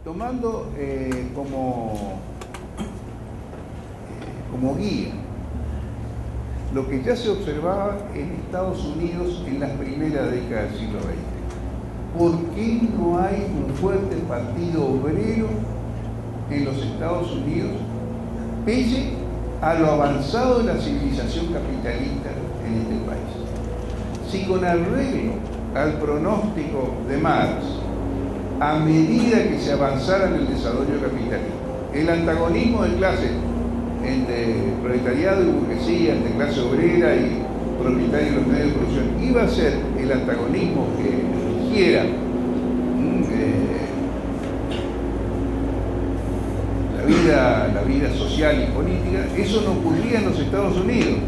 tomando como guía lo que ya se observaba en Estados Unidos en las primeras décadas del siglo XX. ¿Por qué no hay un fuerte partido obrero en los Estados Unidos, pese a lo avanzado de la civilización capitalista en este país? Si con arreglo al pronóstico de Marx, a medida que se avanzara en el desarrollo capitalista, el antagonismo de clases entre proletariado y burguesía, entre clase obrera y propietario de los medios de producción, iba a ser el antagonismo que rigiera la vida social y política. Eso no ocurría en los Estados Unidos,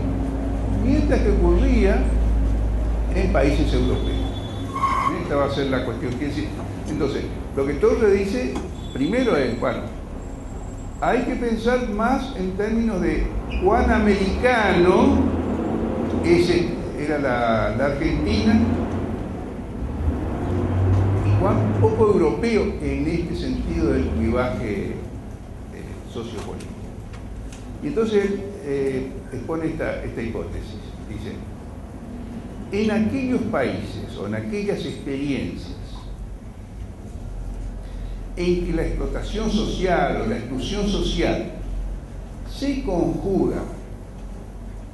mientras que ocurría en países europeos. Esta va a ser la cuestión. Entonces, lo que Torres dice primero es, bueno, hay que pensar más en términos de cuán americano era la Argentina y cuán poco europeo en este sentido del clivaje sociopolítico. Y entonces expone esta hipótesis. Dice, en aquellos países o en aquellas experiencias en que la explotación social o la exclusión social se conjuga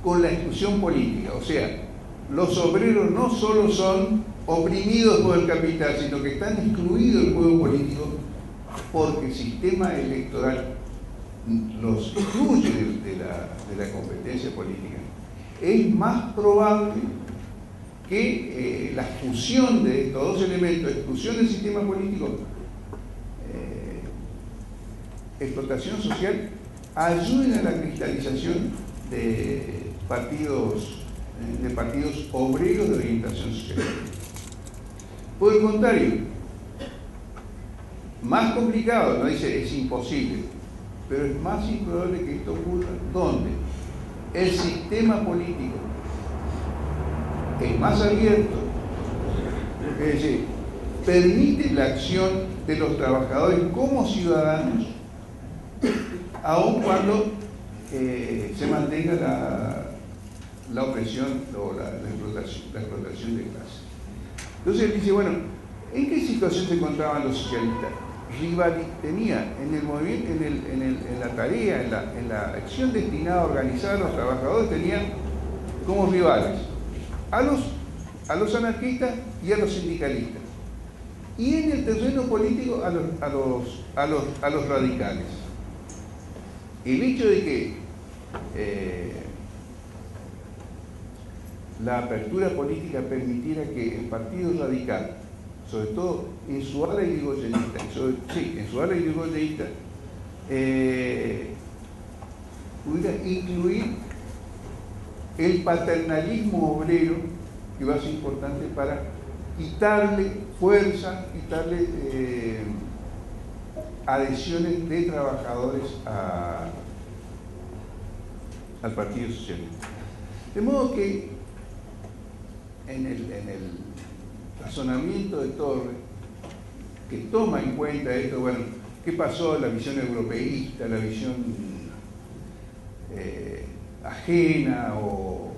con la exclusión política, o sea, los obreros no solo son oprimidos por el capital, sino que están excluidos del juego político porque el sistema electoral los excluye de la competencia política, es más probable que la fusión de estos dos elementos, exclusión del sistema político, explotación social, ayuden a la cristalización de partidos obreros de orientación social. Por el contrario, más complicado, no dice es imposible, pero es más improbable que esto ocurra donde el sistema político es más abierto, es decir, permite la acción de los trabajadores como ciudadanos, aun cuando se mantenga la opresión o la explotación de clase. Entonces él dice, bueno, ¿en qué situación se encontraban los socialistas? Tenía en el movimiento, en la tarea, en la acción destinada a organizar a los trabajadores, tenían como rivales a los anarquistas y a los sindicalistas, y en el terreno político a los radicales. El hecho de que la apertura política permitiera que el Partido Radical, sobre todo en su ala irigoyenista, pudiera incluir el paternalismo obrero, que va a ser importante para quitarle fuerza, quitarle adhesiones de trabajadores al Partido Socialista. De modo que en el razonamiento de Torres, que toma en cuenta esto, bueno, ¿qué pasó? La visión europeísta, la visión ajena o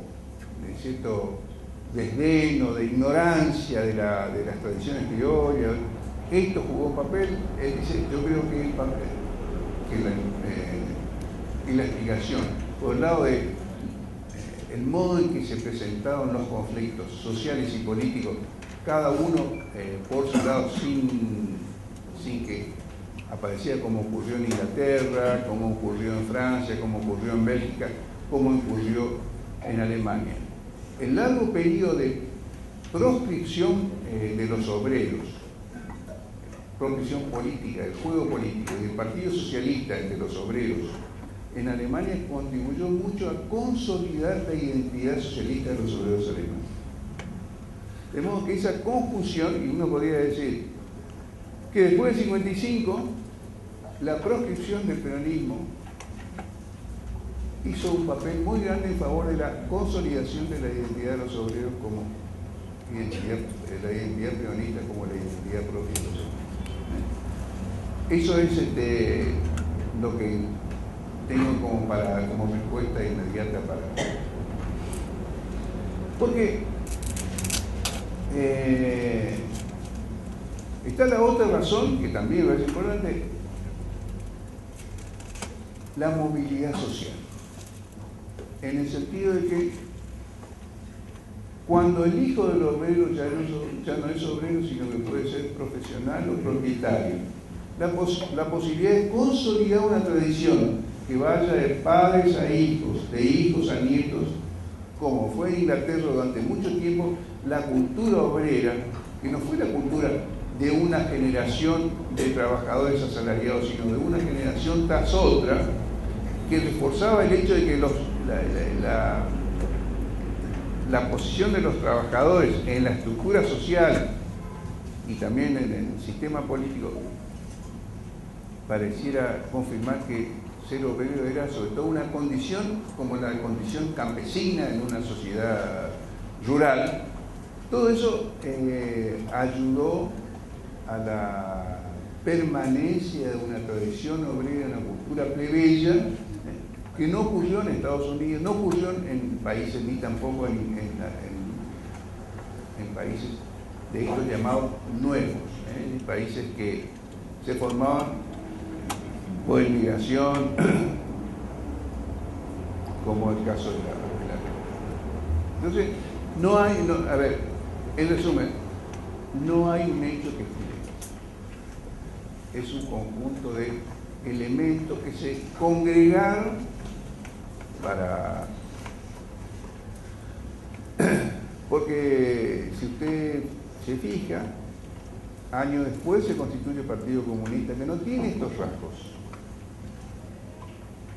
de cierto desdén o de ignorancia de las tradiciones criollas, esto jugó un papel. Él dice, yo creo que el papel, que la explicación, por el lado de el modo en que se presentaron los conflictos sociales y políticos, cada uno por su lado, sin que apareciera, como ocurrió en Inglaterra, como ocurrió en Francia, como ocurrió en Bélgica, como ocurrió en Alemania. El largo periodo de proscripción de los obreros, proscripción política, del juego político y del Partido Socialista entre los obreros en Alemania contribuyó mucho a consolidar la identidad socialista de los obreros alemanes. De modo que esa confusión, y uno podría decir que después del 55, la proscripción del peronismo hizo un papel muy grande en favor de la consolidación de la identidad de los obreros como identidad, la identidad peronista como la identidad propia de los obreros. Eso es lo que tengo como respuesta inmediata para... Porque está la otra razón, que también es importante, la movilidad social. En el sentido de que cuando el hijo del obrero ya no es obrero, sino que puede ser profesional o propietario, la posibilidad de consolidar una tradición que vaya de padres a hijos, de hijos a nietos, como fue en Inglaterra durante mucho tiempo, la cultura obrera, que no fue la cultura de una generación de trabajadores asalariados, sino de una generación tras otra, que reforzaba el hecho de que la posición de los trabajadores en la estructura social y también en el sistema político pareciera confirmar que ser obrero era sobre todo una condición como la condición campesina en una sociedad rural. Todo eso ayudó a la permanencia de una tradición obrera, una cultura plebeya, que no ocurrió en Estados Unidos, no ocurrió en países ni tampoco en países de estos llamados nuevos, en países que se formaban por inmigración, como el caso de la... Entonces, a ver, en resumen, no hay un hecho que explique. Es un conjunto de elementos que se congregaron para... Porque si usted se fija, años después se constituye el Partido Comunista, que no tiene estos rasgos.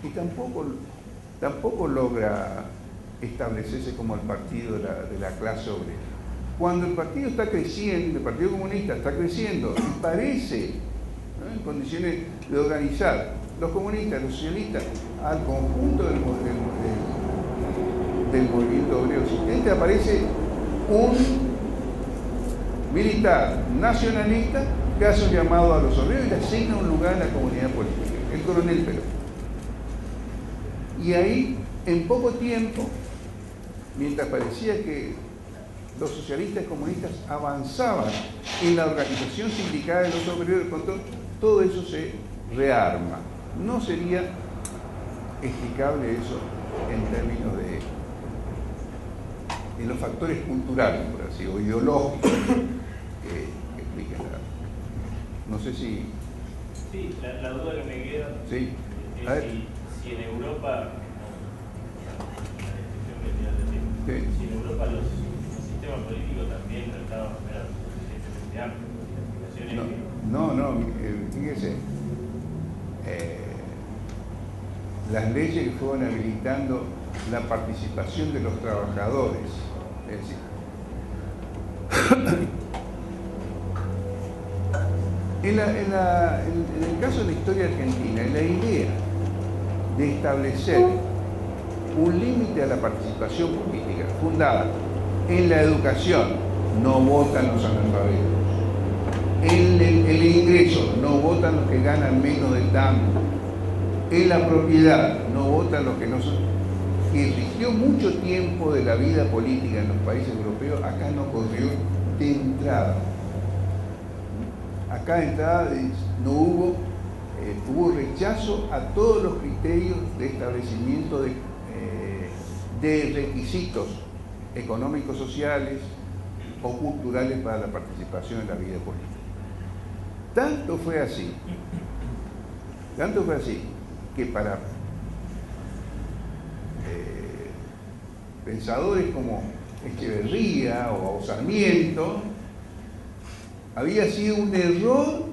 Y tampoco logra establecerse como el partido de la clase obrera. Cuando el partido está creciendo, el Partido Comunista está creciendo y parece, ¿no?, en condiciones de organizar los comunistas, los socialistas, al conjunto del movimiento obrero existente, aparece un militar nacionalista que hace un llamado a los obreros y le asigna un lugar en la comunidad política, el coronel Perón. Y ahí, en poco tiempo, mientras parecía que los socialistas comunistas avanzaban en la organización sindical de los obreros, todo eso se rearma. No sería explicable eso en términos de los factores culturales, por así, o ideológicos que expliquen no sé si... Sí, la duda que me queda sí. Es si en Europa, sí, si en Europa los sistemas políticos también trataban de ver suficientemente amplios. Fíjese, las leyes que fueron habilitando la participación de los trabajadores, es decir, en el caso de la historia argentina, la idea de establecer un límite a la participación política fundada en la educación, no votan los analfabetos, en el ingreso, no votan los que ganan menos del tanto, en la propiedad, no votan los que no son, que rigió mucho tiempo de la vida política en los países europeos, acá no ocurrió de entrada. Acá de entrada no hubo rechazo a todos los criterios de establecimiento de requisitos económicos, sociales o culturales para la participación en la vida política. Tanto fue así que para pensadores como Echeverría o Sarmiento, había sido un error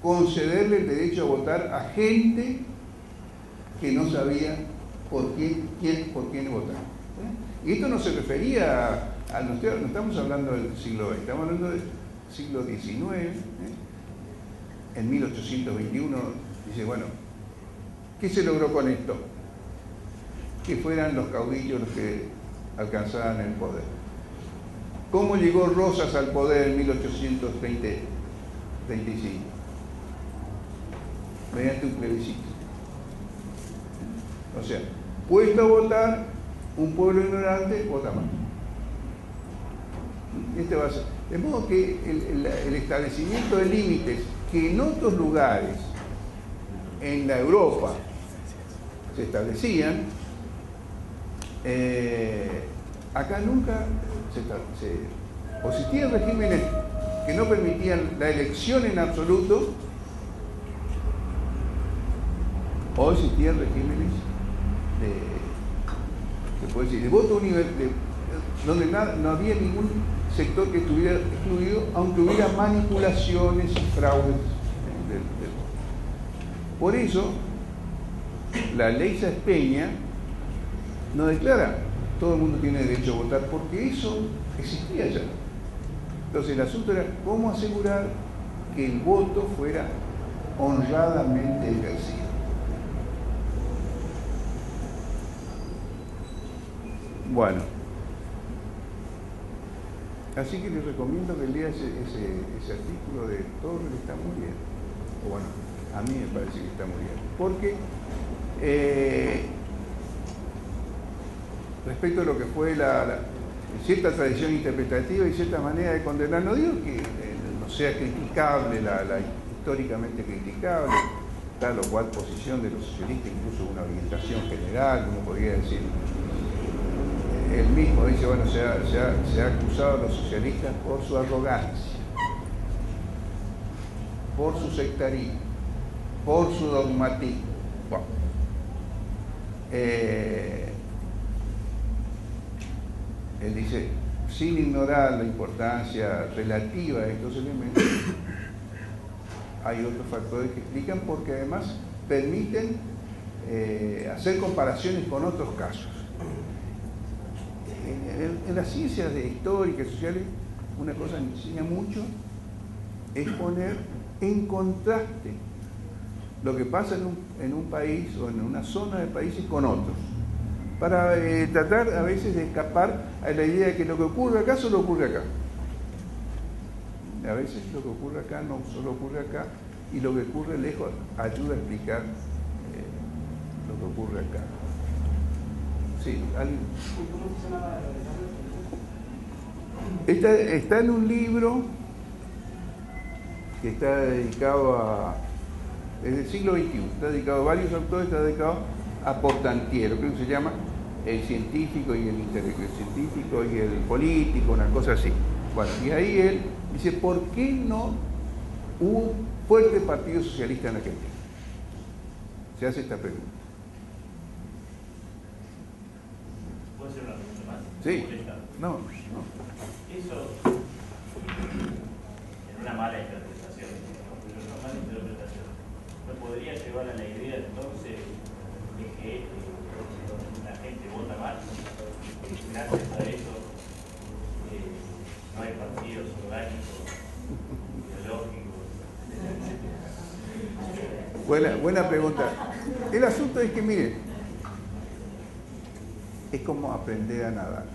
concederle el derecho a votar a gente que no sabía por quién votar. Y esto no se refería no estamos hablando del siglo XX, estamos hablando del siglo XIX. En 1821 dice, bueno, ¿qué se logró con esto? Que fueran los caudillos los que alcanzaban el poder. ¿Cómo llegó Rosas al poder en 1835? mediante un plebiscito. O sea, puesto a votar, un pueblo ignorante vota mal. Este va a ser. De modo que el establecimiento de límites que en otros lugares, en la Europa, se establecían, acá nunca o existían regímenes que no permitían la elección en absoluto, o existían regímenes de voto universal, donde no había ningún sector que estuviera excluido, aunque hubiera manipulaciones y fraudes del voto. Por eso, la ley Sáenz-Peña no declara todo el mundo tiene derecho a votar, porque eso existía ya. Entonces el asunto era cómo asegurar que el voto fuera honradamente ejercido. Bueno, así que les recomiendo que lea ese artículo de Torres, que está muy bien. O bueno, a mí me parece que está muy bien. Porque respecto a lo que fue cierta tradición interpretativa y cierta manera de condenar, no digo que no sea criticable, históricamente criticable, tal o cual posición de los socialistas, incluso una orientación general, como podría decir. Él mismo dice, bueno, se ha acusado a los socialistas por su arrogancia, por su sectarismo, por su dogmatismo. Bueno, él dice, sin ignorar la importancia relativa de estos elementos, hay otros factores que explican, porque además permiten hacer comparaciones con otros casos. En las ciencias históricas y sociales, una cosa que enseña mucho es poner en contraste lo que pasa en un país o en una zona de países con otros, para tratar a veces de escapar a la idea de que lo que ocurre acá solo ocurre acá. A veces lo que ocurre acá no solo ocurre acá, y lo que ocurre lejos ayuda a explicar lo que ocurre acá. Sí, ¿alguien? ¿Cómo se llama? Está en un libro que está dedicado es del siglo XXI, está dedicado a varios autores, está dedicado a Portantiero, creo que se llama El científico y el científico y el político, una cosa así. Bueno, y ahí él dice, ¿por qué no hubo un fuerte partido socialista en Argentina? Se hace esta pregunta. ¿Puedo hacer una pregunta más? Sí. No. Eso, en una mala interpretación, ¿no podría llevar a la idea entonces de que la gente vota mal? Gracias a eso no hay partidos orgánicos, ideológicos. Buena pregunta. El asunto es que, miren, es como aprender a nadar.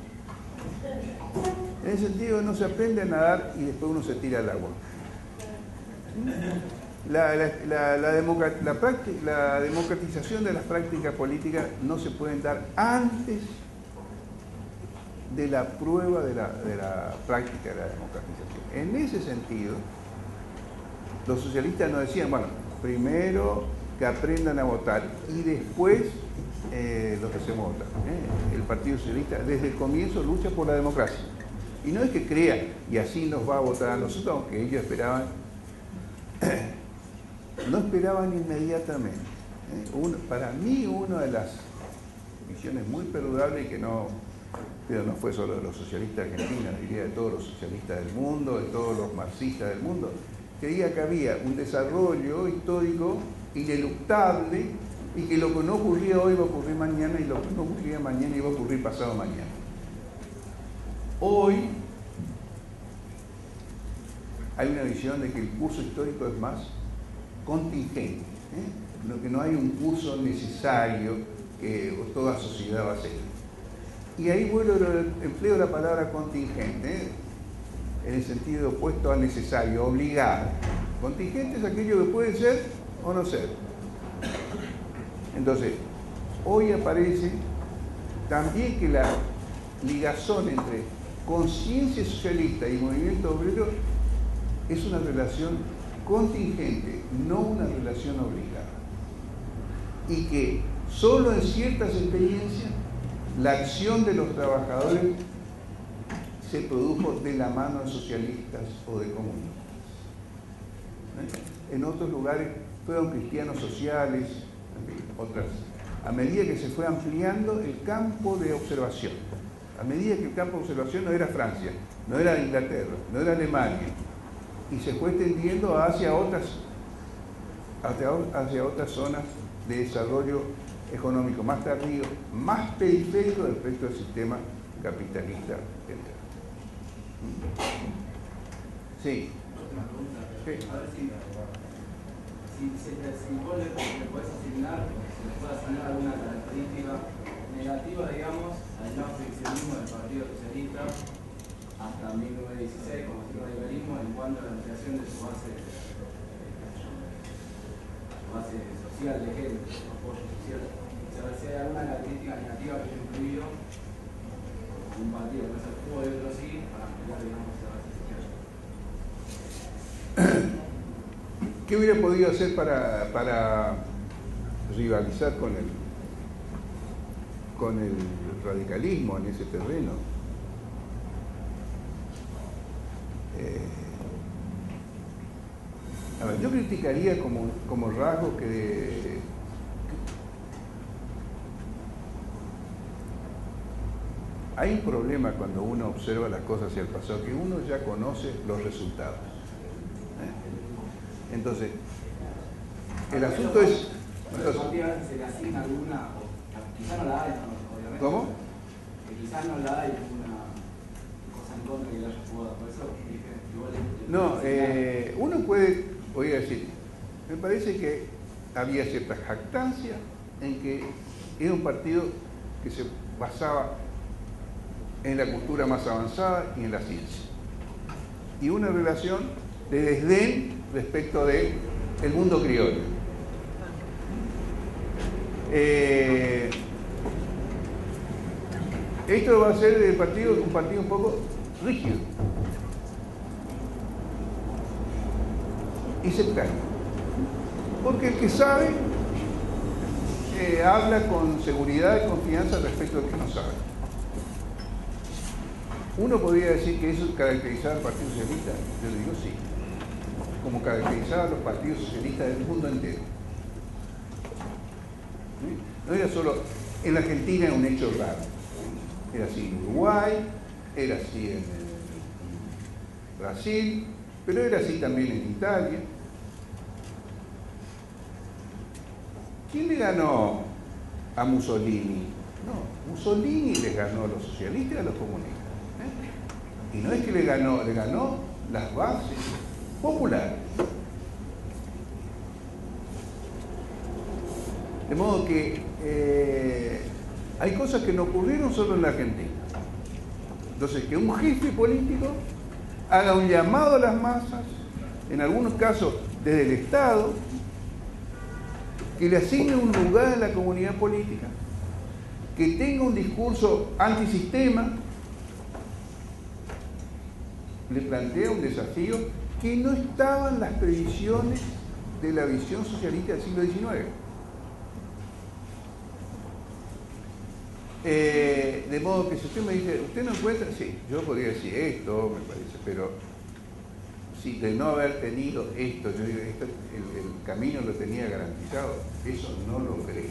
En el sentido, no se aprende a nadar y después uno se tira al agua. La democratización de las prácticas políticas no se pueden dar antes de la prueba de la práctica de la democratización. En ese sentido, los socialistas nos decían, bueno, primero que aprendan a votar y después los hacemos votar. El Partido Socialista desde el comienzo lucha por la democracia. Y no es que crea, y así nos va a votar a nosotros, aunque ellos esperaban, no esperaban inmediatamente. Para mí, una de las visiones muy perdudables, pero no fue solo de los socialistas argentinos, diría de todos los socialistas del mundo, de todos los marxistas del mundo, creía que había un desarrollo histórico ineluctable y que lo que no ocurría hoy va a ocurrir mañana y lo que no ocurría mañana iba a ocurrir pasado mañana. Hoy hay una visión de que el curso histórico es más contingente, que no hay un curso necesario que toda sociedad va a seguir. Y ahí empleo la palabra contingente, en el sentido opuesto a necesario, obligado. Contingente es aquello que puede ser o no ser. Entonces, hoy aparece también que la ligazón entre conciencia socialista y movimiento obrero es una relación contingente, no una relación obligada. Y que solo en ciertas experiencias la acción de los trabajadores se produjo de la mano de socialistas o de comunistas. En otros lugares fueron cristianos sociales, en fin, otras. A medida que se fue ampliando el campo de observación, a medida que el campo de observación no era Francia, no era Inglaterra, no era Alemania, y se fue extendiendo hacia otras zonas de desarrollo económico más tardío, más periférico respecto al sistema capitalista central. Sí. Una pregunta. Sí. A ver si vos le podés asignar, si le puede asignar alguna característica negativa, digamos, al no friccionismo del Partido Socialista hasta 1916, como el radicalismo, en cuanto a la ampliación de su base social de género, su apoyo social. O sea, si hay alguna característica negativa que haya influido un partido que no se tuvo y otro sí, para ampliar, digamos, esa base social. ¿Qué hubiera podido hacer para rivalizar con el radicalismo en ese terreno? A ver, yo criticaría como rasgo que hay un problema cuando uno observa las cosas hacia el pasado, que uno ya conoce los resultados. Entonces, el asunto es... Entonces, se le asigna alguna, quizás no la hay, obviamente. ¿cómo? Que quizás no la hay alguna cosa en contra que le haya jugado, por eso dije, igual No, uno puede, voy a decir, me parece que había cierta jactancia en que era un partido que se basaba en la cultura más avanzada y en la ciencia. Y una relación de desdén respecto del mundo criollo. Esto va a ser un partido un poco rígido y sectario, porque el que sabe habla con seguridad y confianza respecto al que no sabe. Uno podría decir que eso caracterizaba al Partido Socialista. Yo le digo sí, como caracterizaba a los partidos socialistas del mundo entero. ¿Sí? No era solo en la Argentina un hecho raro, era así en Uruguay, era así en Brasil, pero era así también en Italia. ¿Quién le ganó a Mussolini? No, Mussolini les ganó a los socialistas y a los comunistas. Y no es que le ganó las bases populares. De modo que hay cosas que no ocurrieron solo en la Argentina. Entonces, que un jefe político haga un llamado a las masas, en algunos casos desde el Estado, que le asigne un lugar en la comunidad política, que tenga un discurso antisistema, le plantea un desafío que no estaba en las previsiones de la visión socialista del siglo XIX. De modo que si usted me dice, ¿usted no encuentra? Sí, yo podría decir esto, me parece, pero si de no haber tenido esto, yo digo, el camino lo tenía garantizado, eso no lo creo.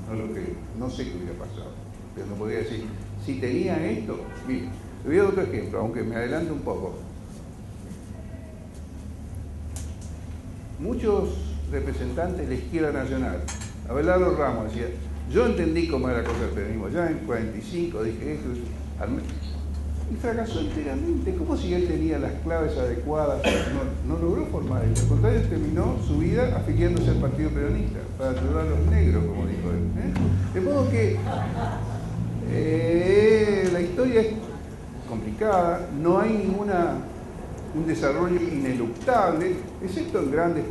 No lo creo, no sé qué hubiera pasado, pero no podría decir, si tenía esto, mire, le voy a dar otro ejemplo, aunque me adelante un poco. Muchos representantes de la izquierda nacional, Abelardo Ramos decía, yo entendí cómo era la cosa del peronismo, ya en 45 dije esto, y fracasó enteramente, como si él tenía las claves adecuadas, no logró formar eso, al contrario terminó su vida afiliándose al Partido Peronista, para ayudar a los negros, como dijo él. De modo que la historia es complicada, no hay un desarrollo ineluctable, excepto en grandes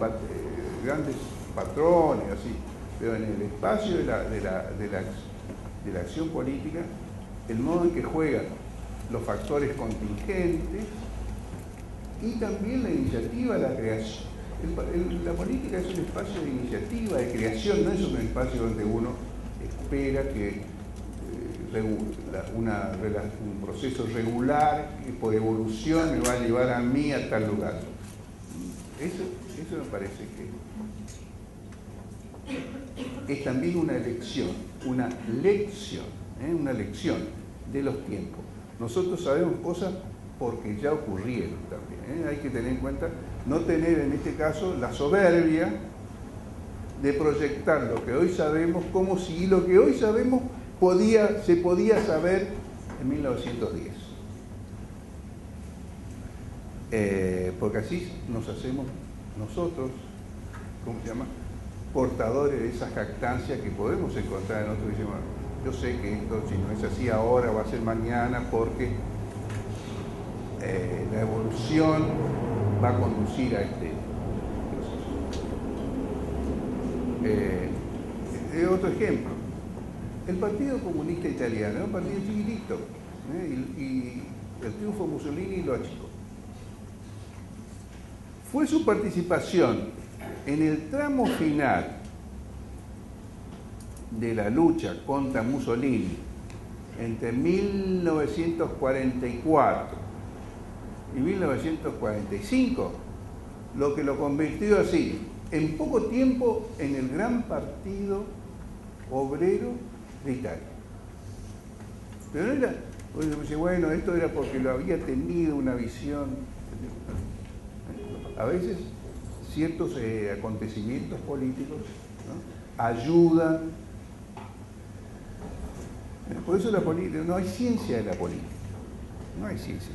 grandes patrones, así, pero en el espacio de la acción política, el modo en que juegan los factores contingentes y también la iniciativa, la creación. La política es un espacio de iniciativa, de creación, no es un espacio donde uno espera que un proceso regular que por evolución me va a llevar a mí a tal lugar. Eso me parece que es también una elección, una lección de los tiempos. Nosotros sabemos cosas porque ya ocurrieron también. Hay que tener en cuenta, no tener en este caso la soberbia de proyectar lo que hoy sabemos como si lo que hoy sabemos se podía saber en 1910. Porque así nos hacemos nosotros, ¿cómo se llama?, portadores de esa jactancia que podemos encontrar en otros idiomas. Yo sé que esto, si no es así ahora, va a ser mañana, porque la evolución va a conducir a este proceso. Otro ejemplo, el Partido Comunista Italiano es un partido chiquitito, y el triunfo de Mussolini lo achicó. Fue su participación en el tramo final de la lucha contra Mussolini entre 1944 y 1945 lo que lo convirtió así, en poco tiempo, en el gran partido obrero de Italia. Pero no era, bueno, esto era porque lo había tenido una visión. A veces ciertos acontecimientos políticos, ¿no?, ayudan. Por eso la política, no hay ciencia de la política, no hay ciencia.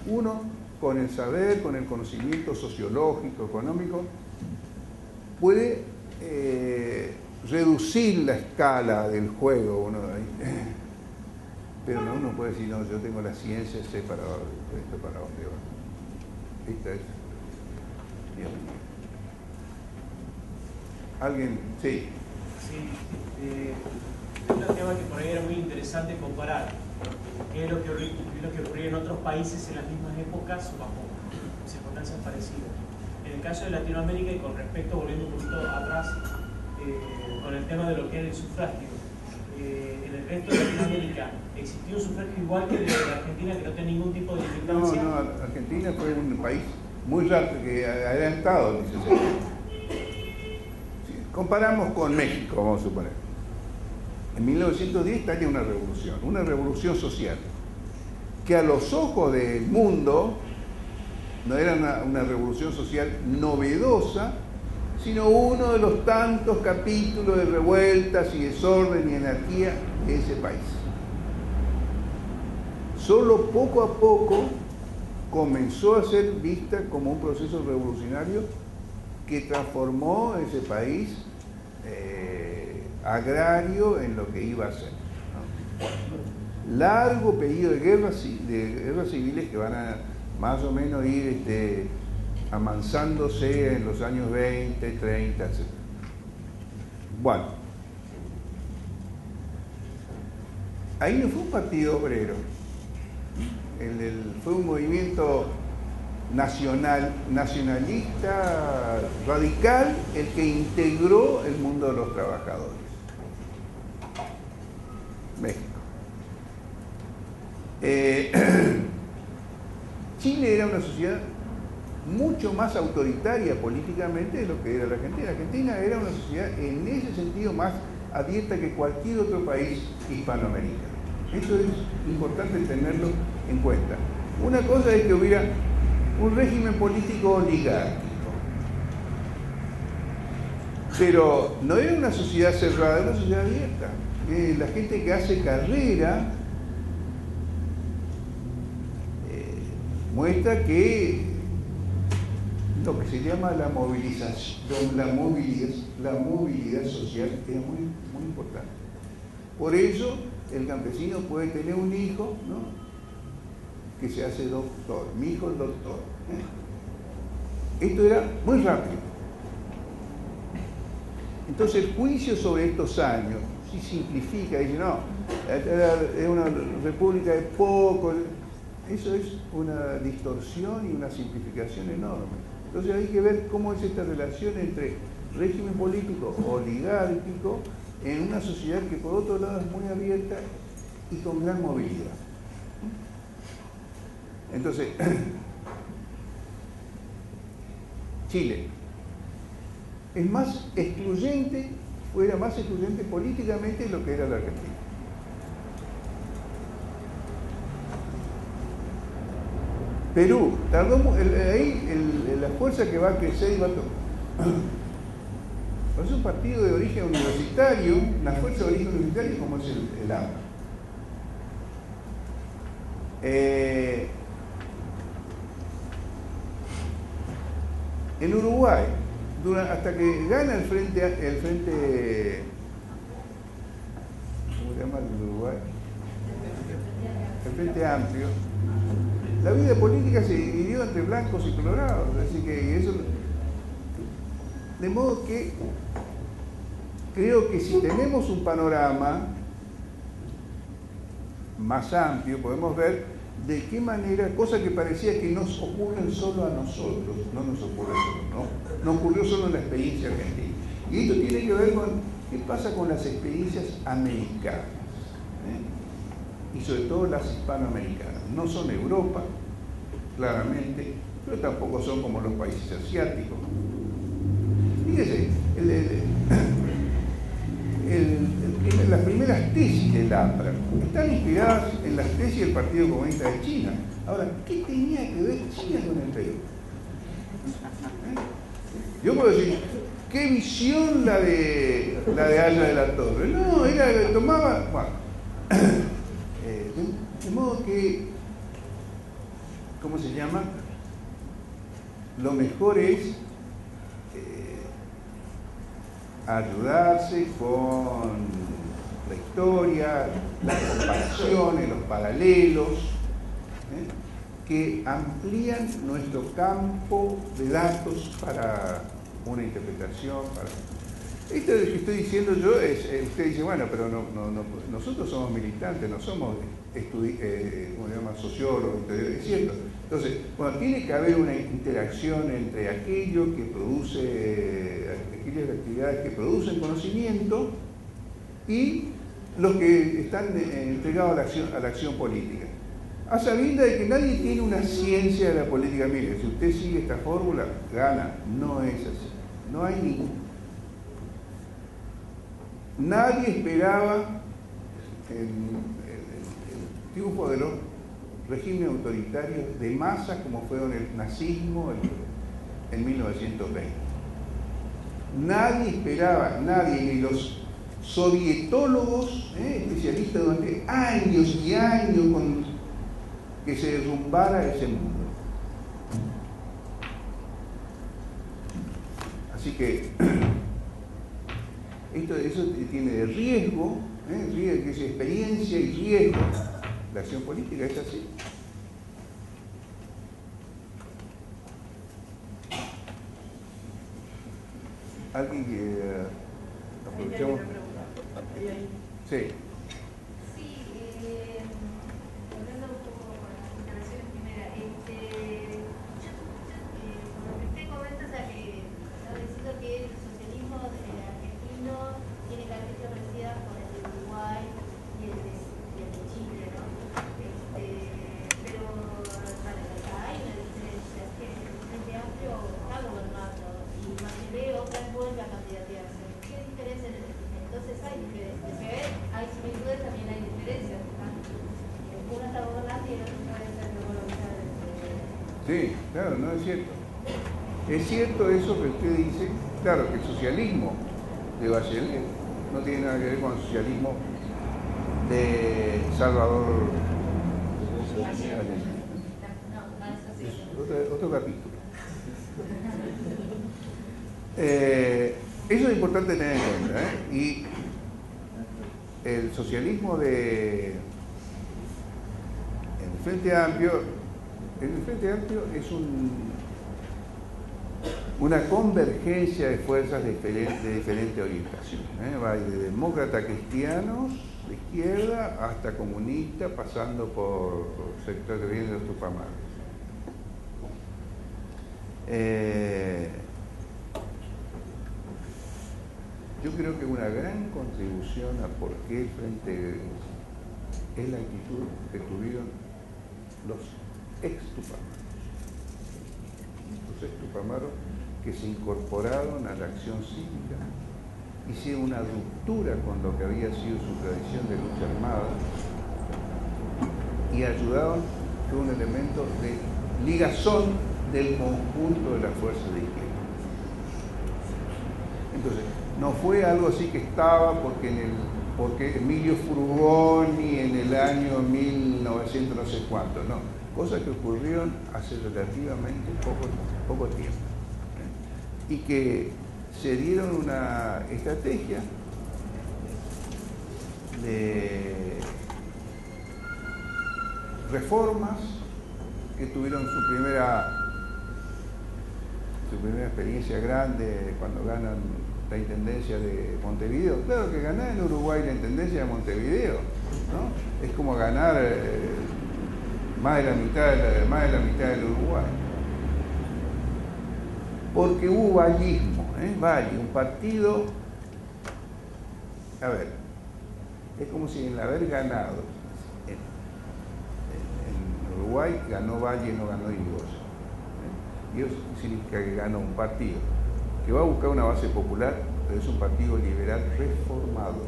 Uno, con el saber, con el conocimiento sociológico, económico, puede reducir la escala del juego, pero no, uno puede decir, no, yo tengo la ciencia, sé para esto, para dónde va. Esta es. Bien. ¿Alguien? Sí. Sí, un tema que por ahí era muy interesante comparar qué es lo que ocurría en otros países en las mismas épocas bajo circunstancias parecidas. En el caso de Latinoamérica, y con respecto, volviendo un poquito atrás, con el tema de lo que era el sufragio, en el resto de Latinoamérica existió un sufragio igual que el de la Argentina, que no tenía ningún tipo de limitancia. No, Argentina fue un país muy rápido, que adelantado en ese sentido. Comparamos con México, vamos a suponer. En 1910 estalla una revolución social, que a los ojos del mundo no era una revolución social novedosa, sino uno de los tantos capítulos de revueltas y desorden y anarquía de ese país. Solo poco a poco comenzó a ser vista como un proceso revolucionario que transformó ese país agrario en lo que iba a ser, ¿no? Largo periodo de guerras civiles que van a más o menos ir amansándose en los años 20, 30, etc. Bueno, ahí no fue un partido obrero, fue un movimiento nacionalista, radical, el que integró el mundo de los trabajadores. México. Chile era una sociedad mucho más autoritaria políticamente de lo que era la Argentina. La Argentina era una sociedad en ese sentido más abierta que cualquier otro país hispanoamericano. Eso es importante tenerlo en cuenta. Una cosa es que hubiera un régimen político oligárquico, pero no era una sociedad cerrada, era una sociedad abierta. La gente que hace carrera muestra que lo que se llama la movilización, la movilidad social es muy importante. Por eso el campesino puede tener un hijo, ¿no?, que se hace doctor. Mi hijo es doctor. esto era muy rápido. Entonces el juicio sobre estos años, si simplifica, dice, no, es una república de poco, eso es una distorsión y una simplificación enorme. Entonces hay que ver cómo es esta relación entre régimen político oligárquico en una sociedad que por otro lado es muy abierta y con gran movilidad. Entonces, Chile es más excluyente, era más excluyente políticamente de lo que era la Argentina. Perú, tardó, la fuerza que va a crecer y va a tomar. Es un partido de origen universitario, una fuerza de origen universitario como es el AMPA. En Uruguay, hasta que gana el frente, ¿cómo se llama el Uruguay? El Frente Amplio. La vida política se dividió entre blancos y colorados, así que eso, de modo que creo que si tenemos un panorama más amplio, podemos ver de qué manera, cosas que parecía que nos ocurren solo a nosotros, no nos ocurre solo, no ocurrió solo en la experiencia argentina. Y esto tiene que ver con qué pasa con las experiencias americanas, y sobre todo las hispanoamericanas. No son Europa, claramente, pero tampoco son como los países asiáticos. Fíjese, las primeras tesis del APRA están inspiradas en las tesis del Partido Comunista de China. Ahora, ¿qué tenía que ver China con el Perú? Yo puedo decir, ¿qué visión la de Haya de la Torre? No, era que tomaba... Bueno, de modo que, ¿cómo se llama? Lo mejor es ayudarse con la historia, las comparaciones, los paralelos, que amplían nuestro campo de datos para una interpretación. Esto que estoy diciendo yo es, usted dice, bueno, pero nosotros somos militantes, no somos ¿cómo se llama? Sociólogos, es cierto. Entonces, bueno, tiene que haber una interacción entre aquello que produce, aquellas actividades que producen conocimiento y los que están entregados a la acción política. A sabiendas de que nadie tiene una ciencia de la política. Mire, si usted sigue esta fórmula, gana. No es así. No hay ningún. Nadie esperaba el triunfo de los regímenes autoritarios de masa como fueron el nazismo en 1920. Nadie esperaba, ni los sovietólogos, especialistas durante años y años con que se derrumbara ese mundo. Así que eso tiene de riesgo, que es experiencia y riesgo. La acción política es así. ¿Alguien que aprovechamos? Sí. Volviendo un poco con las instalaciones primeras, por lo que usted comenta, o sea, que está diciendo que el socialismo argentino tiene características parecidas con el de Uruguay y el de Chile, ¿no? Pero hay una diferencia, es que el Frente Amplio está gobernando y Bachelet otra vez vuelve a candidatearse. ¿Qué diferencia? Entonces hay diferencias, hay similitudes, también hay diferencias, ¿no? Uno está gobernando y el otro puede ser de voluntad. Sí, claro, no es cierto. Es cierto eso que usted dice, claro que el socialismo de Bachelet no tiene nada que ver con el socialismo de Salvador Allende. Es otro capítulo. Eso es importante tener en cuenta, y el socialismo el Frente Amplio es una convergencia de fuerzas de diferente orientación. Va de demócratas cristianos de izquierda hasta comunistas, pasando por sectores de los Tupamaros. Yo creo que una gran contribución a por qué el Frente es la actitud que tuvieron los ex-Tupamaros. Los ex-Tupamaros que se incorporaron a la acción cívica, hicieron una ruptura con lo que había sido su tradición de lucha armada y ayudaron, fue un elemento de ligazón del conjunto de las fuerzas de izquierda. Entonces, no fue algo así que estaba porque Emilio Frugoni en el año 1900 no sé cuánto, no. Cosas que ocurrieron hace relativamente poco tiempo. Y que se dieron una estrategia de reformas que tuvieron su primera experiencia grande cuando ganan la intendencia de Montevideo. Claro que ganar en Uruguay la intendencia de Montevideo, ¿no? Es como ganar más de la mitad del Uruguay. Porque hubo vallismo, Valle, un partido, a ver, es como si en haber ganado en Uruguay ganó Valle, no ganó Irigoyen. Y eso significa que ganó un partido que va a buscar una base popular, pero es un partido liberal reformado,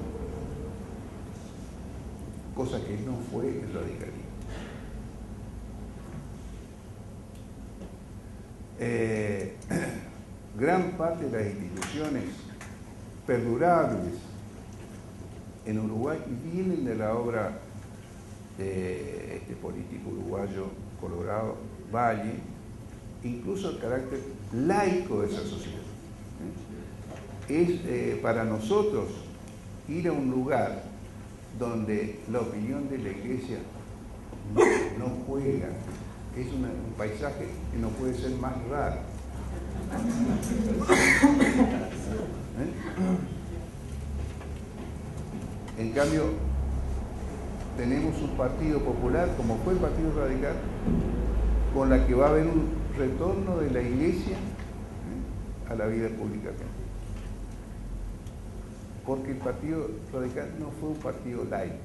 cosa que no fue el radicalismo. Gran parte de las instituciones perdurables en Uruguay vienen de la obra de este político uruguayo colorado, Valle, incluso el carácter laico de esa sociedad. Es para nosotros ir a un lugar donde la opinión de la iglesia no juega, es un paisaje que no puede ser más raro. En cambio, tenemos un partido popular, como fue el Partido Radical, con la que va a haber un retorno de la iglesia a la vida pública. Porque el Partido Radical no fue un partido laico.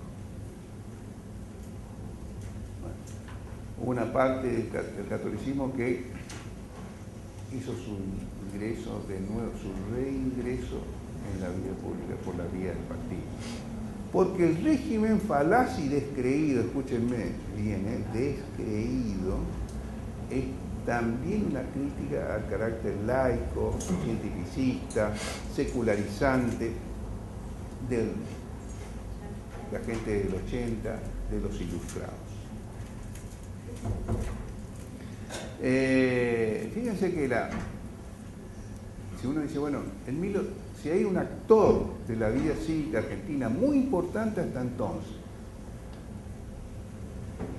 Hubo una parte del catolicismo que hizo su ingreso de nuevo, su reingreso en la vida pública por la vía del partido. Porque el régimen falaz y descreído, escúchenme bien, descreído, es también una crítica al carácter laico, cientificista, secularizante de la gente del 80, de los ilustrados. Fíjense que si uno dice, bueno, si hay un actor de la vida cívica argentina muy importante hasta entonces,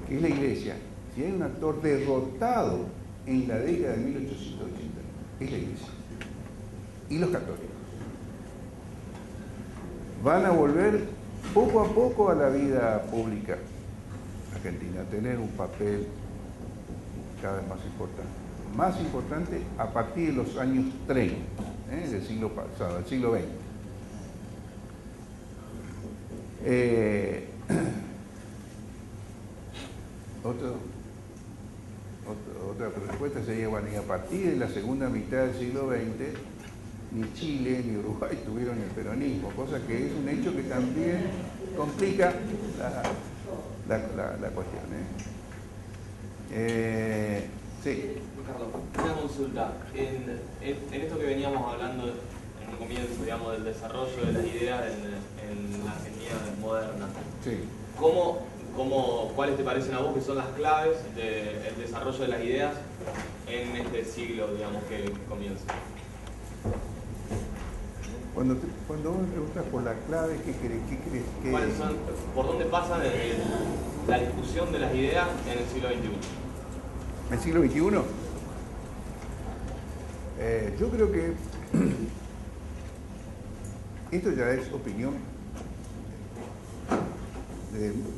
que es la iglesia, si hay un actor derrotado en la década de 1880, es la iglesia y los católicos. Van a volver poco a poco a la vida pública argentina, a tener un papel cada vez más importante a partir de los años 30, del siglo pasado, del siglo XX. Otra respuesta sería, bueno, y a partir de la segunda mitad del siglo XX, ni Chile ni Uruguay tuvieron el peronismo, cosa que es un hecho que también complica la cuestión. Sí. Ricardo, una consulta. En esto que veníamos hablando en un comienzo, digamos, del desarrollo de las ideas en la Argentina moderna, Sí. ¿Cuáles te parecen a vos que son las claves del desarrollo de las ideas en este siglo, digamos, que comienza? Cuando vos me preguntas por la clave, ¿qué crees que...? ¿Cuáles son, por dónde pasa la discusión de las ideas en el siglo XXI? ¿El siglo XXI? Yo creo que esto ya es opinión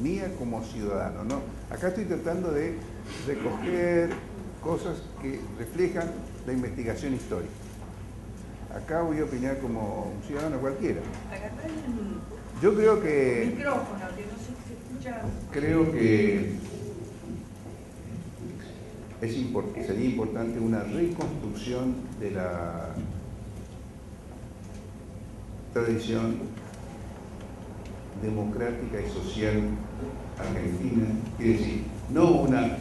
mía como ciudadano, ¿no? Acá estoy tratando de recoger cosas que reflejan la investigación histórica. Acá voy a opinar como un ciudadano cualquiera. Yo creo que... Micrófono, que no se escucha. Creo que sería importante una reconstrucción de la tradición democrática y social argentina, es decir, no una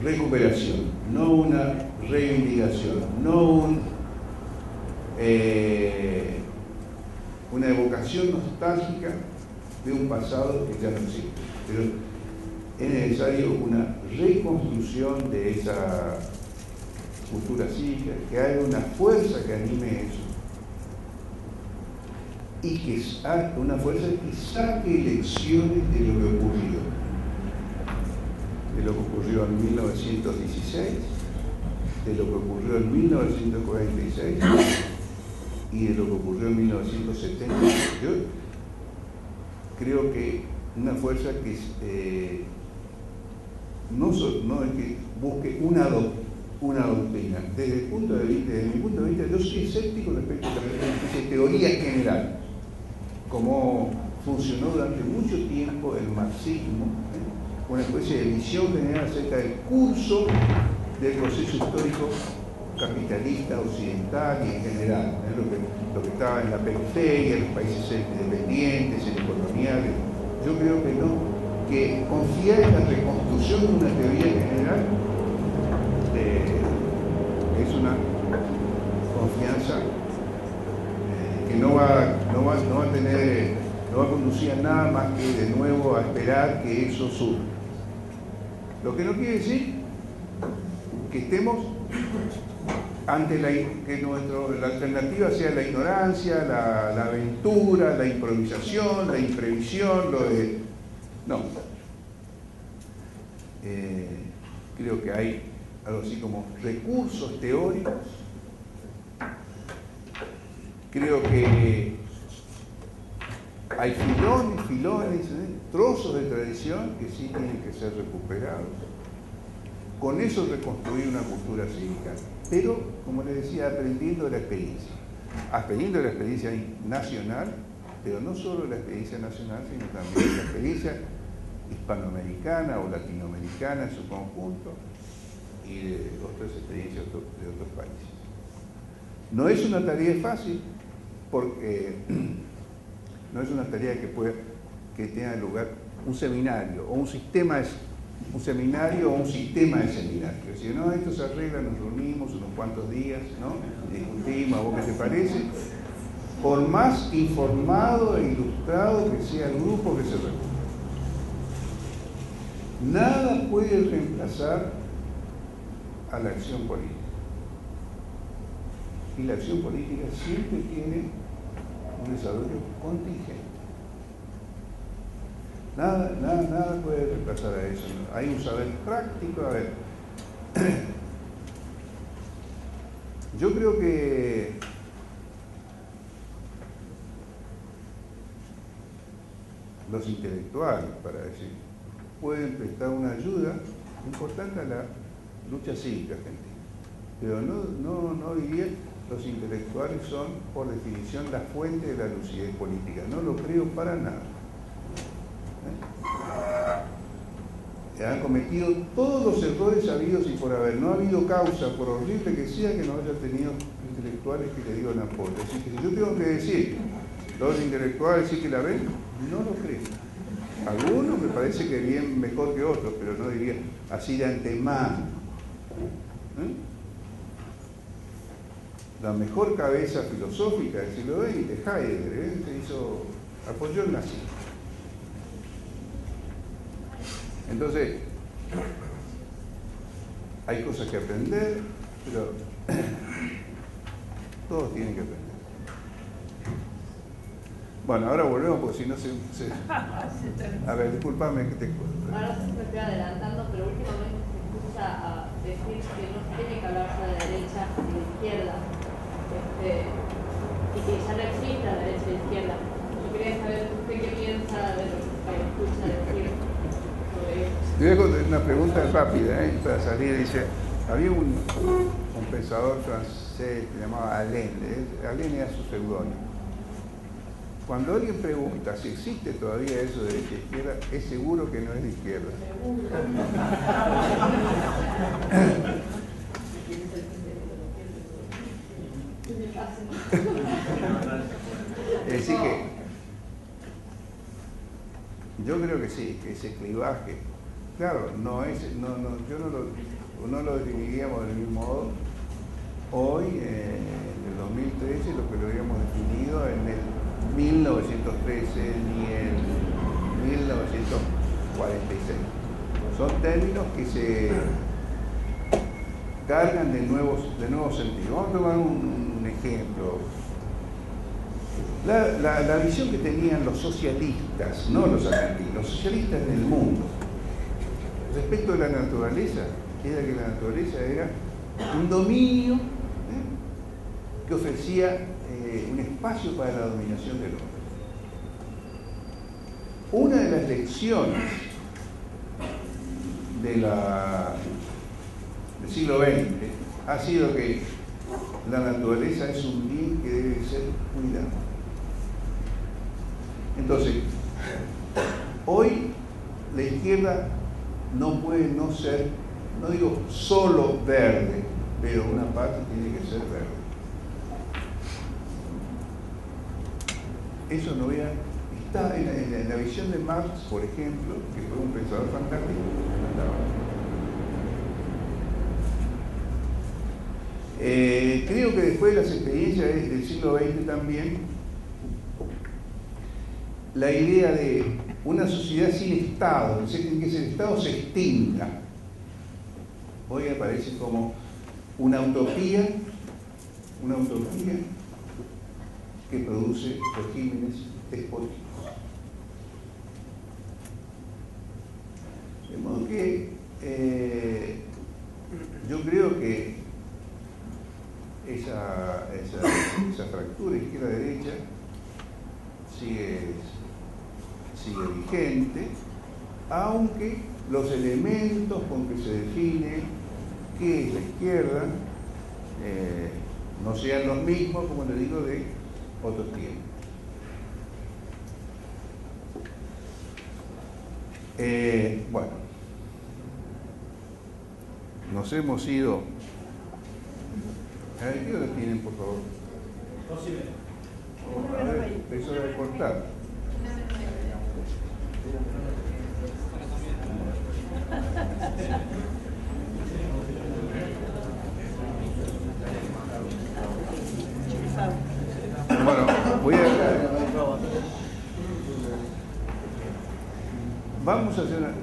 recuperación, no una reivindicación, no una evocación nostálgica de un pasado que ya no existe, pero es necesario una reconstrucción de esa cultura cívica, que haya una fuerza que anime eso y que haga una fuerza que saque lecciones de lo que ocurrió en 1916, de lo que ocurrió en 1946 y de lo que ocurrió en 1970. Yo creo que una fuerza que no es que busque una doctrina. Desde mi punto de vista, yo soy escéptico respecto a la teoría general, como funcionó durante mucho tiempo el marxismo, una especie de visión general acerca del curso del proceso histórico capitalista occidental y en general, lo que estaba en la periferia, los países independientes, en coloniales. Yo creo que no, que confiar en la reconstrucción de una teoría general es una confianza que no va a conducir a nada más que de nuevo a esperar que eso surja. Lo que no quiere decir que estemos ante que la alternativa sea la ignorancia, la aventura, la improvisación, la imprevisión, no. Creo que hay algo así como recursos teóricos. Creo que hay filones, trozos de tradición que sí tienen que ser recuperados. Con eso reconstruir una cultura cívica, pero, como les decía, aprendiendo de la experiencia nacional, pero no solo la experiencia nacional, sino también la experiencia hispanoamericana o latinoamericana en su conjunto y de otras experiencias de otros países. No es una tarea fácil, porque no es una tarea que tenga lugar un seminario o un sistema de seminarios. Si no, esto se arregla, nos reunimos unos cuantos días, ¿no? Discutimos, ¿a vos qué te parece? Por más informado e ilustrado que sea el grupo que se reúne. Nada puede reemplazar a la acción política. Y la acción política siempre tiene un desarrollo contingente. Nada puede reemplazar a eso. Hay un saber práctico. A ver, yo creo que los intelectuales, para decir, pueden prestar una ayuda importante a la lucha cívica argentina. Pero no diría los intelectuales son, por definición, la fuente de la lucidez política. No lo creo para nada. Han cometido todos los errores habidos y por haber. No ha habido causa, por horrible que sea, que no haya tenido intelectuales que le digan apoyo. Así que si yo tengo que decir, los intelectuales sí que la ven, no lo creo. Algunos me parece que bien mejor que otros, pero no diría así de antemano. La mejor cabeza filosófica del siglo XX, Heidegger, apoyó el nazismo. Entonces, hay cosas que aprender, pero todos tienen que aprender. Bueno, ahora volvemos porque si no se... A ver, discúlpame que te cuento. Ahora se estoy adelantando, pero últimamente se escucha a decir que no tiene que hablarse de derecha y de izquierda. y que ya no exista la derecha y la izquierda. Yo quería saber usted qué piensa de lo que escucha decir sobre eso. Te voy a contar una pregunta rápida, para salir. Dice, había un pensador francés que se llamaba Alain. Alain era su seudónimo. Cuando alguien pregunta si existe todavía eso de derecha e izquierda, es seguro que no es de izquierda. Es decir que yo creo que sí, que ese clivaje, claro, no lo definiríamos del mismo modo hoy, en el 2013, lo que lo habíamos definido en el 1913 ni en 1946. Son términos que se cargan de nuevos sentidos. Vamos a tomar un ejemplo. La visión que tenían los socialistas, no los argentinos, los socialistas en el mundo, respecto de la naturaleza, era que la naturaleza era un dominio que ofrecía un espacio para la dominación del hombre. Una de las lecciones del siglo XX ha sido que la naturaleza es un bien que debe ser cuidado. Entonces, hoy la izquierda no puede no ser, no digo solo verde, pero una parte tiene que ser verde. Eso no está en la visión de Marx, por ejemplo, que fue un pensador fantástico. Creo que después de las experiencias del siglo XX también, la idea de una sociedad sin Estado, en que el Estado se extinga, hoy me parece como una utopía que produce regímenes despóticos. De modo que yo creo que esa fractura izquierda-derecha sigue vigente, aunque los elementos con que se define qué es la izquierda no sean los mismos, como le digo, de otros tiempos. Bueno, nos hemos ido. A ver, ¿qué hora tienen, por favor? 2:30. A ver, es hora de cortar. Bueno,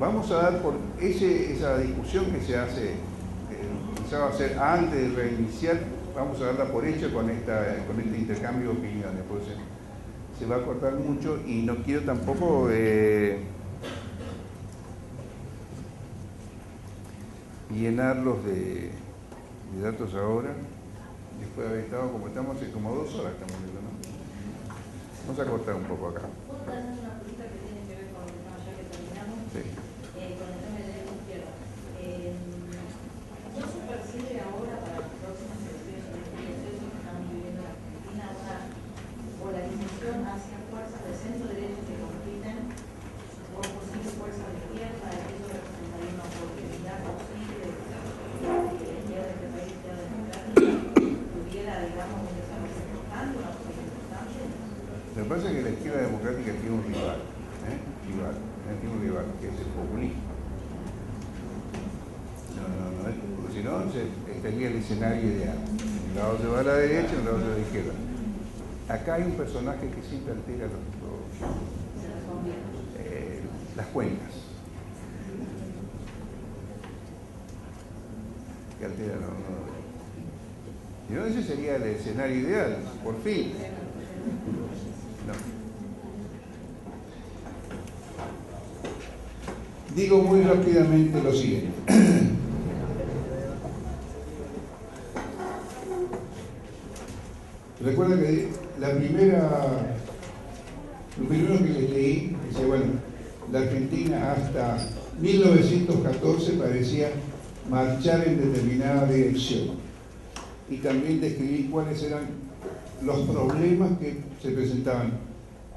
vamos a dar por esa discusión que se hace, empezaba a hacer antes de reiniciar, vamos a darla por hecha con este intercambio de opiniones, porque se va a cortar mucho y no quiero tampoco llenarlos de datos ahora, después de haber estado como estamos, como 2 horas estamos viendo, ¿no? Vamos a cortar un poco acá. ¿Puedo hacer una pregunta que tiene que ver con el tema ya que terminamos? Sí. Con el tema de derecha e izquierda. ¿No se percibe ahora para las próximas elecciones y los procesos que estamos viviendo en Argentina una polarización hacia fuerzas de centro-derecha que compiten por posibles fuerzas de izquierda? ¿Eso representaría una oportunidad posible de que la izquierda de este país, izquierda democrática, tuviera, digamos, un desarrollo importante, una posición importante? Lo que pasa es que la izquierda democrática tiene un rival, que es el populismo. Porque si no, estaría el escenario ideal. Un lado se va a la derecha, un lado se va a la izquierda. Acá hay un personaje que siempre altera las cuentas. Que altera Si no, ese sería el escenario ideal, por fin. No. Digo muy rápidamente lo siguiente. Recuerda que lo primero que les leí, dice, bueno, la Argentina hasta 1914 parecía marchar en determinada dirección. Y también describí cuáles eran los problemas que se presentaban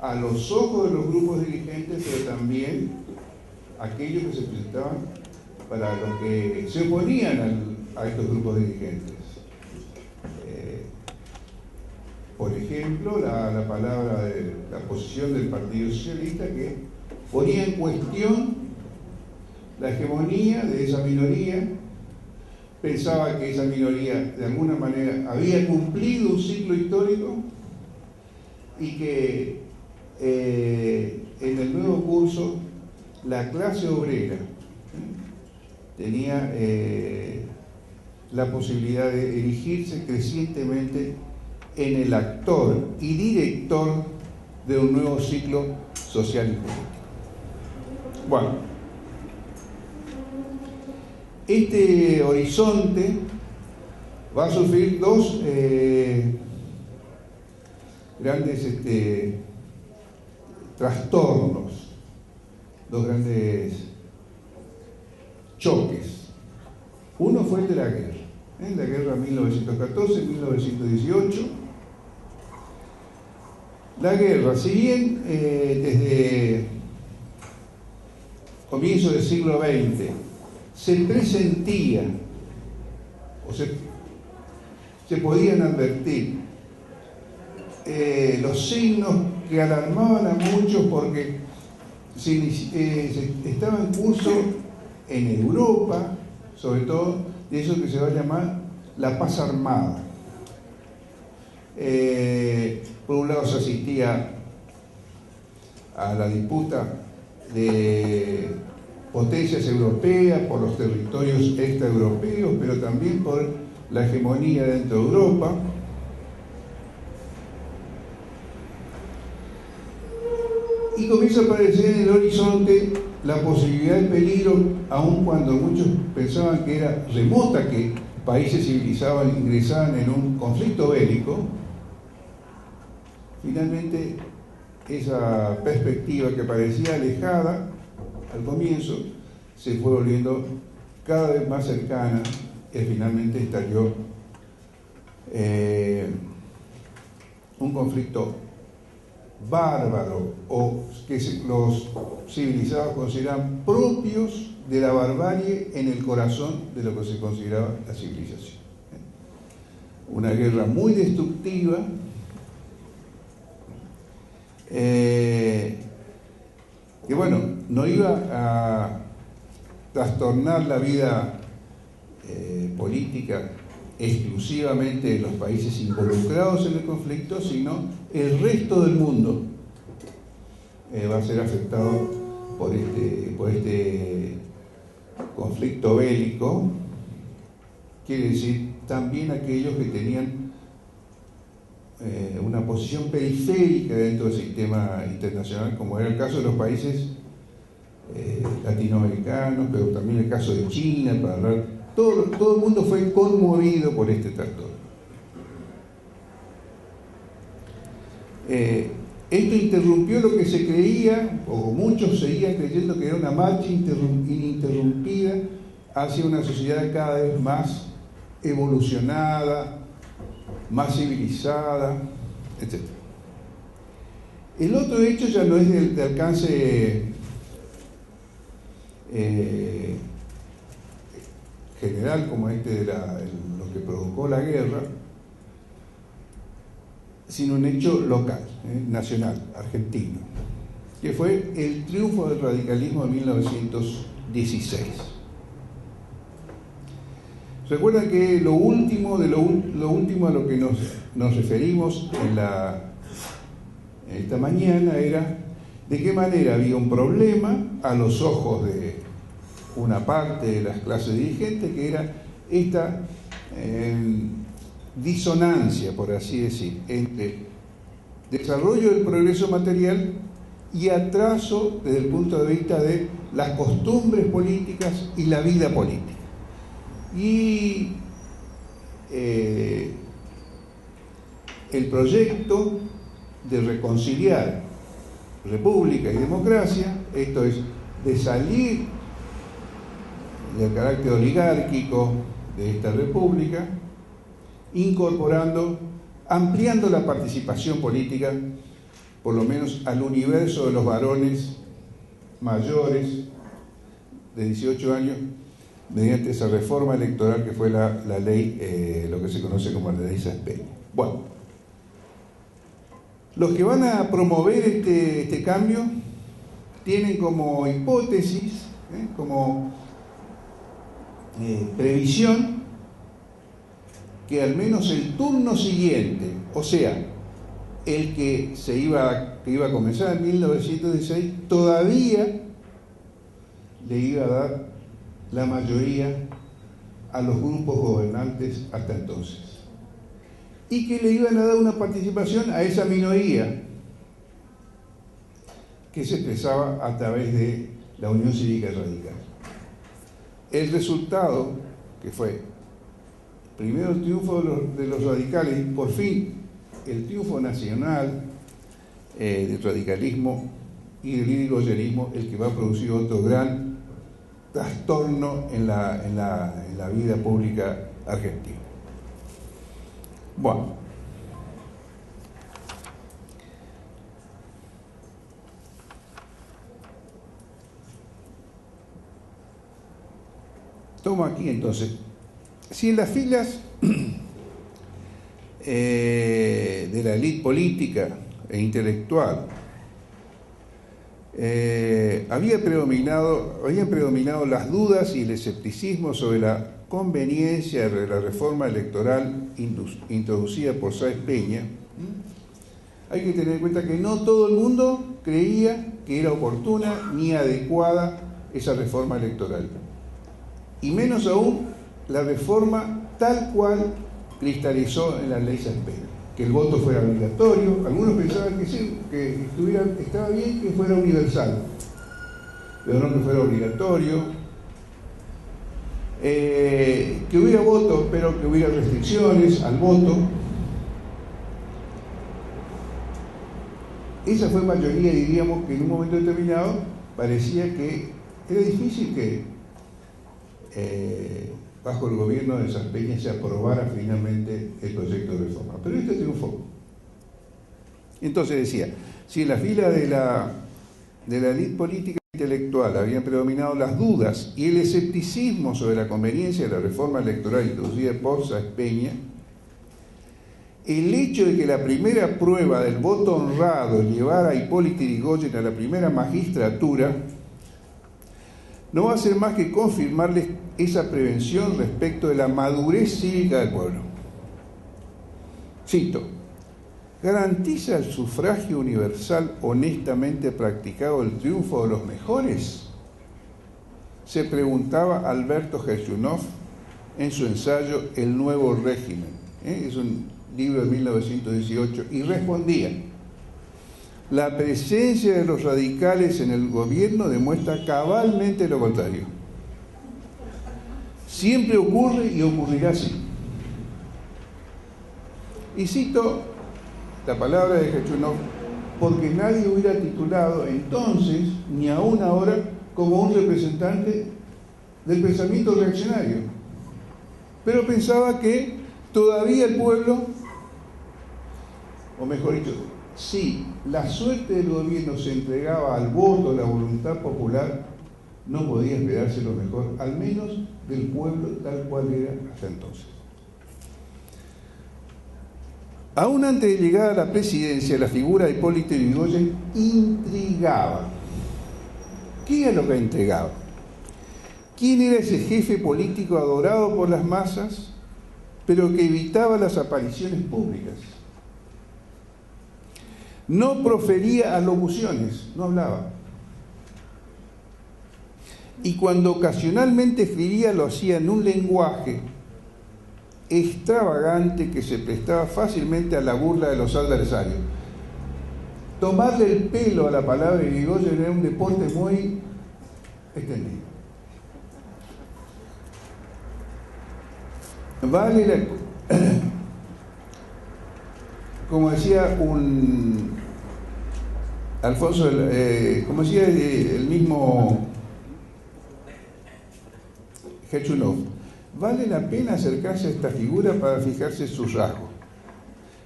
a los ojos de los grupos dirigentes, pero también aquellos que se presentaban para los que se oponían a estos grupos dirigentes. Por ejemplo, la palabra de la posición del Partido Socialista, que ponía en cuestión la hegemonía de esa minoría, pensaba que esa minoría de alguna manera había cumplido un ciclo histórico y que en el nuevo curso la clase obrera tenía la posibilidad de erigirse crecientemente en el actor y director de un nuevo ciclo social y político. Bueno, este horizonte va a sufrir dos grandes trastornos, dos grandes choques. Uno fue el de la guerra 1914-1918. La guerra, si bien desde comienzo del siglo XX se presentía o se podían advertir los signos que alarmaban a muchos porque estaba en curso en Europa, sobre todo, de eso que se va a llamar la paz armada. Por un lado se asistía a la disputa de potencias europeas por los territorios extraeuropeos, pero también por la hegemonía dentro de Europa. Y comienza a aparecer en el horizonte la posibilidad de peligro, aun cuando muchos pensaban que era remota que países civilizados ingresaran en un conflicto bélico. Finalmente, esa perspectiva que parecía alejada al comienzo se fue volviendo cada vez más cercana y finalmente estalló un conflicto bárbaro, o que los civilizados consideran propios de la barbarie en el corazón de lo que se consideraba la civilización. Una guerra muy destructiva, que bueno, no iba a trastornar la vida política exclusivamente de los países involucrados en el conflicto, sino el resto del mundo va a ser afectado por este conflicto bélico. Quiere decir, también aquellos que tenían una posición periférica dentro del sistema internacional, como era el caso de los países latinoamericanos, pero también el caso de China, para hablar. Todo el mundo fue conmovido por este trastorno. Esto interrumpió lo que se creía, o muchos seguían creyendo que era una marcha ininterrumpida hacia una sociedad cada vez más evolucionada, más civilizada, etc. El otro hecho ya no es de alcance general como de lo que provocó la guerra, sino un hecho local, nacional, argentino, que fue el triunfo del radicalismo de 1916. Recuerdan que lo último a lo que nos referimos en esta mañana era de qué manera había un problema a los ojos de una parte de las clases dirigentes, que era esta disonancia, por así decir, entre desarrollo del progreso material y atraso desde el punto de vista de las costumbres políticas y la vida política. Y el proyecto de reconciliar república y democracia, esto es, de salir del carácter oligárquico de esta república, incorporando, ampliando la participación política, por lo menos al universo de los varones mayores de 18 años, mediante esa reforma electoral que fue la ley, lo que se conoce como la ley Sáenz Peña. Bueno, los que van a promover este cambio tienen como hipótesis, como previsión, que al menos el turno siguiente, o sea, el que iba a comenzar en 1916, todavía le iba a dar la mayoría a los grupos gobernantes hasta entonces, y que le iban a dar una participación a esa minoría que se expresaba a través de la Unión Cívica Radical. El resultado, que fue primero el triunfo de los radicales y por fin el triunfo nacional del radicalismo y del irigoyenismo, el que va a producir otro gran trastorno en la vida pública argentina. Bueno, tomo aquí entonces, si en las filas de la élite política e intelectual habían predominado las dudas y el escepticismo sobre la conveniencia de la reforma electoral introducida por Sáenz Peña, hay que tener en cuenta que no todo el mundo creía que era oportuna ni adecuada esa reforma electoral, y menos aún la reforma tal cual cristalizó en la ley Sáenz Peña, que el voto fuera obligatorio. Algunos pensaban que sí, que estaba bien que fuera universal, pero no que fuera obligatorio, que hubiera voto, pero que hubiera restricciones al voto. Esa fue mayoría, diríamos, que en un momento determinado parecía que era difícil que bajo el gobierno de Sáenz Peña se aprobara finalmente el proyecto de reforma. Pero este triunfó. Entonces decía, si en la fila de la élite política e intelectual habían predominado las dudas y el escepticismo sobre la conveniencia de la reforma electoral introducida por Sáenz Peña, el hecho de que la primera prueba del voto honrado llevara a Hipólito Yrigoyen a la primera magistratura no va a ser más que confirmarles esa prevención respecto de la madurez cívica del pueblo. Cito: ¿garantiza el sufragio universal honestamente practicado el triunfo de los mejores?, se preguntaba Alberto Gershunov en su ensayo El nuevo régimen. Es un libro de 1918, y respondía: la presencia de los radicales en el gobierno demuestra cabalmente lo contrario. Siempre ocurre y ocurrirá así. Y cito la palabra de Gershunov, porque nadie hubiera titulado entonces, ni aún ahora, como un representante del pensamiento reaccionario. Pero pensaba que todavía el pueblo, o mejor dicho, si la suerte del gobierno se entregaba al voto, a la voluntad popular, no podía esperarse lo mejor, al menos del pueblo tal cual era hasta entonces. Aún antes de llegar a la presidencia, la figura de Hipólito Yrigoyen intrigaba. ¿Qué era lo que intrigaba? ¿Quién era ese jefe político adorado por las masas, pero que evitaba las apariciones públicas? No profería alocuciones, no hablaba. Y cuando ocasionalmente escribía, lo hacía en un lenguaje extravagante que se prestaba fácilmente a la burla de los adversarios. Tomarle el pelo a la palabra de Yrigoyen era un deporte muy extendido. como decía Alfonso, como decía el mismo Hechunov, vale la pena acercarse a esta figura para fijarse en sus rasgos.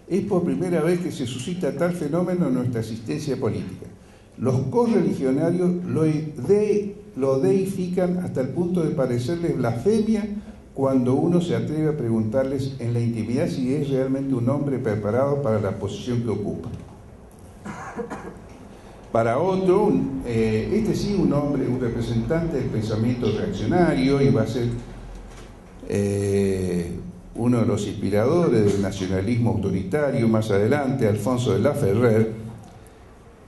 Es por primera vez que se suscita tal fenómeno en nuestra existencia política. Los correligionarios lo deifican hasta el punto de parecerles blasfemia cuando uno se atreve a preguntarles en la intimidad si es realmente un hombre preparado para la posición que ocupa. Para otro, este sí, un hombre, un representante del pensamiento reaccionario, y va a ser uno de los inspiradores del nacionalismo autoritario más adelante, Alfonso de la Ferrer.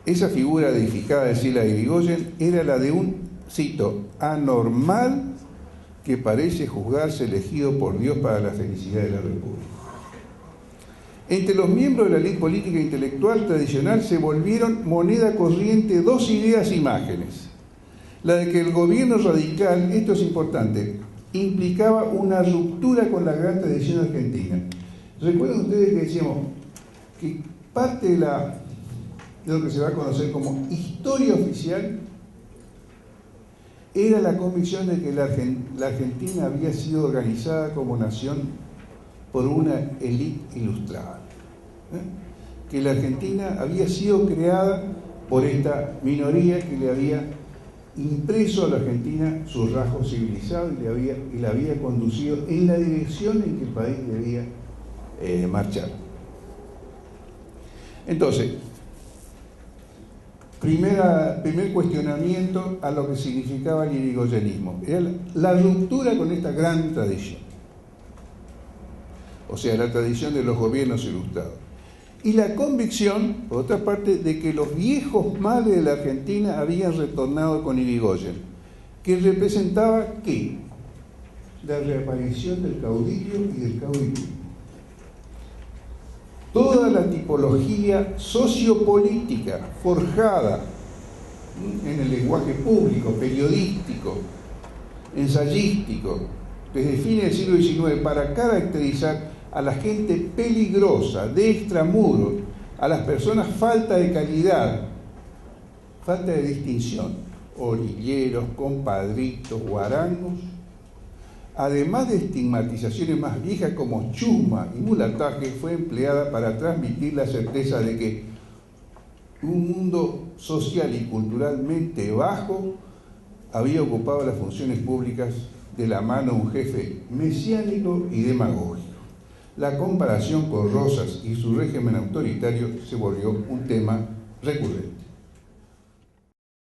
Esa figura deificada de Sila y Irigoyen era la de un, cito, anormal que parece juzgarse elegido por Dios para la felicidad de la República. Entre los miembros de la élite política e intelectual tradicional se volvieron moneda corriente dos ideas e imágenes. La de que el gobierno radical, esto es importante, implicaba una ruptura con la gran tradición argentina. Recuerden ustedes que decíamos que parte de lo que se va a conocer como historia oficial era la convicción de que la Argentina había sido organizada como nación por una élite ilustrada, que la Argentina había sido creada por esta minoría que le había impreso a la Argentina sus rasgos civilizados y la había conducido en la dirección en que el país debía marchar. Entonces, primer cuestionamiento a lo que significaba el irigoyenismo. Era la ruptura con esta gran tradición. O sea, la tradición de los gobiernos ilustrados. Y la convicción, por otra parte, de que los viejos males de la Argentina habían retornado con Irigoyen, que representaba ¿qué? La reaparición del caudillo y del caudillismo. Toda la tipología sociopolítica forjada en el lenguaje público, periodístico, ensayístico, desde fines del siglo XIX, para caracterizar a la gente peligrosa, de extramuros, a las personas falta de calidad, falta de distinción, orilleros, compadritos, guarangos, además de estigmatizaciones más viejas como chusma y mulataje, fue empleada para transmitir la certeza de que un mundo social y culturalmente bajo había ocupado las funciones públicas de la mano de un jefe mesiánico y demagógico. La comparación con Rosas y su régimen autoritario se volvió un tema recurrente.